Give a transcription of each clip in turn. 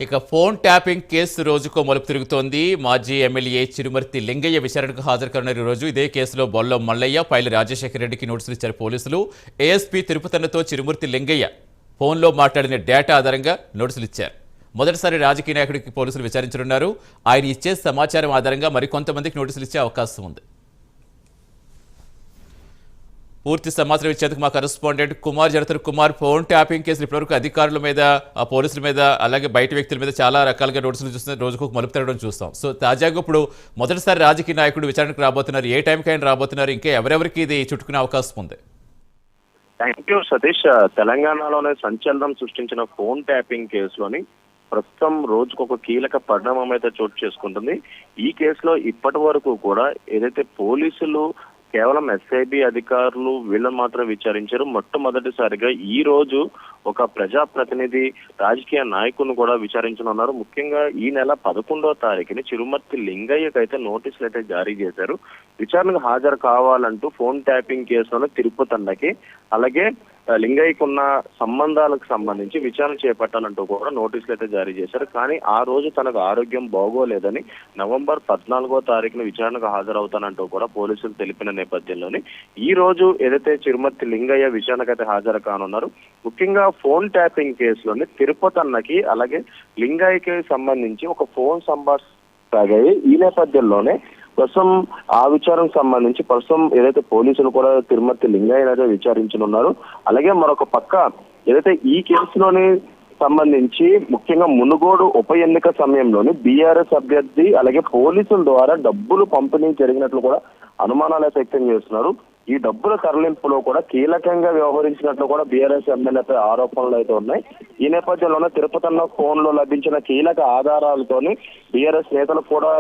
ఇక phone tapping case రోజుకో మలుపు తిరుగుతోంది. మాజీ ఎమ్మెల్యే చిరుమర్తి లింగయ్య విచారణకు హాజరు కానున్నారు. ఈ రోజు ఇదే కేసులో బొల్ల మల్లయ్య, పైల రాజశేఖర రెడ్డికి నోటీసులు ఇచ్చారు పోలీసులు. ఏఎస్పీ తిరుపతన్నతో చిరుమర్తి లింగయ్య ఫోన్లో మాట్లాడిన డేటా ఆధారంగా నోటీసులు ఇచ్చారు. మొదటిసారి రాజకీయ నాయకుడికి పోలీసులు విచారించనున్నారు. ఆయన ఇచ్చే సమాచారం ఆధారంగా మరికొంతమందికి నోటీసులు ఇచ్చే అవకాశం ఉంది. పూర్తి సమాచారం ఇచ్చేందుకు మా కరెస్పాండెంట్ కుమార్ జడతారు. కుమార్, ఫోన్ ట్యాపింగ్ కేసులు ఇప్పటివరకు అధికారుల మీద, పోలీసుల మీద, అలాగే బయట వ్యక్తుల మీద చాలా రకాలుగా నోటీసులు చూస్తున్న రోజుకు మలుపు తిరగడం చూస్తాం. సో తాజాగా ఇప్పుడు మొదటిసారి రాజకీయ నాయకుడు విచారణకు రాబోతున్నారు. ఏ టైంకి ఆయన రాబోతున్నారు? ఇంకా ఎవరెవరికి ఇది చుట్టుకునే అవకాశం ఉంది? Thank you Satish. తెలంగాణలోనే సంచలనం సృష్టించిన ఫోన్ ట్యాపింగ్ కేసులోని ప్రస్తుతం రోజుకొక కీలక పరిణామం అయితే చోటు చేసుకుంటుంది. ఈ కేసులో ఇప్పటి వరకు కూడా ఏదైతే పోలీసులు కేవలం ఎస్ఐబి అధికారులు వీళ్ళని మాత్రం విచారించారు. మొట్టమొదటిసారిగా ఈ రోజు ఒక ప్రజాప్రతినిధి, రాజకీయ నాయకులను కూడా విచారించనున్నారు. ముఖ్యంగా ఈ నెల 11వ తారీఖుని చిరుమర్తి లింగయ్యకు అయితే నోటీసులు అయితే జారీ చేశారు. విచారణకు హాజరు కావాలంటూ ఫోన్ ట్యాపింగ్ కేసులో తిరుపతన్నకి, అలాగే లింగయ్యకున్న సంబంధాలకు సంబంధించి విచారణ చేపట్టాలంటూ కూడా నోటీసులు అయితే జారీ చేశారు. కానీ ఆ రోజు తనకు ఆరోగ్యం బాగోలేదని నవంబర్ 14వ తారీఖున విచారణకు హాజరవుతానంటూ కూడా పోలీసులు తెలిపిన నేపథ్యంలోని ఈ రోజు ఏదైతే చిరుమర్తి లింగయ్య విచారణకు అయితే హాజరు కానున్నారు. ముఖ్యంగా ఫోన్ ట్యాపింగ్ కేసులోని తిరుపతన్నకి అలాగే లింగయ్యకి సంబంధించి ఒక ఫోన్ సంభాషణ సాగాయి. ఈ నేపథ్యంలోనే ప్రస్తుతం ఆ విచారణకు సంబంధించి ప్రస్తుతం ఏదైతే పోలీసులు కూడా తిరుమర్తి లింగయ్య విచారించనున్నారు. అలాగే మరొక పక్క ఏదైతే ఈ కేసులోని సంబంధించి ముఖ్యంగా మునుగోడు ఉప ఎన్నిక సమయంలోని బీఆర్ఎస్ అభ్యర్థి అలాగే పోలీసుల ద్వారా డబ్బులు పంపిణీ జరిగినట్లు కూడా అనుమానాలు అయితే వ్యక్తం చేస్తున్నారు. ఈ డబ్బుల తరలింపులో కూడా కీలకంగా వ్యవహరించినట్లు కూడా బీఆర్ఎస్ ఎమ్మెల్యేపై ఆరోపణలు అయితే ఉన్నాయి. ఈ నేపథ్యంలోనే తిరుపతన్న ఫోన్ లో లభించిన కీలక ఆధారాలతోని బీఆర్ఎస్ నేతలు కూడా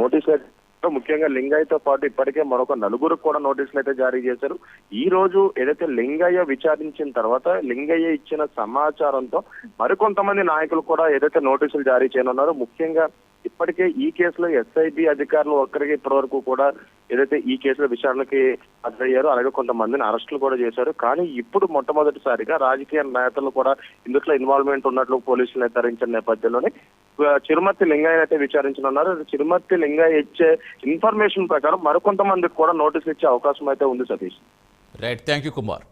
నోటీసులు, ముఖ్యంగా లింగయ్యతో పాటు ఇప్పటికే మరొక నలుగురికి కూడా నోటీసులు అయితే జారీ చేశారు. ఈ రోజు ఏదైతే లింగయ్య విచారించిన తర్వాత లింగయ్య ఇచ్చిన సమాచారంతో మరికొంతమంది నాయకులు కూడా ఏదైతే నోటీసులు జారీ చేయనున్నారో, ముఖ్యంగా ఇప్పటికే ఈ కేసులో ఎస్ఐబి అధికారులు ఒక్కరికి ఇప్పటి వరకు కూడా ఏదైతే ఈ కేసులో విచారణకి హాజరయ్యారో అలాగే కొంతమందిని అరెస్టులు కూడా చేశారు. కానీ ఇప్పుడు మొట్టమొదటిసారిగా రాజకీయ నేతలు కూడా ఇందులో ఇన్వాల్వ్మెంట్ ఉన్నట్లు పోలీసులు నిర్ధారించిన నేపథ్యంలోనే చిరుమర్తి లింగయ్య అయితే విచారించనున్నారు. చిరుమర్తి లింగయ్య ఇచ్చే ఇన్ఫర్మేషన్ ప్రకారం మరికొంతమందికి కూడా నోటీసులు ఇచ్చే అవకాశం అయితే ఉంది Satish. Right, thank you Kumar.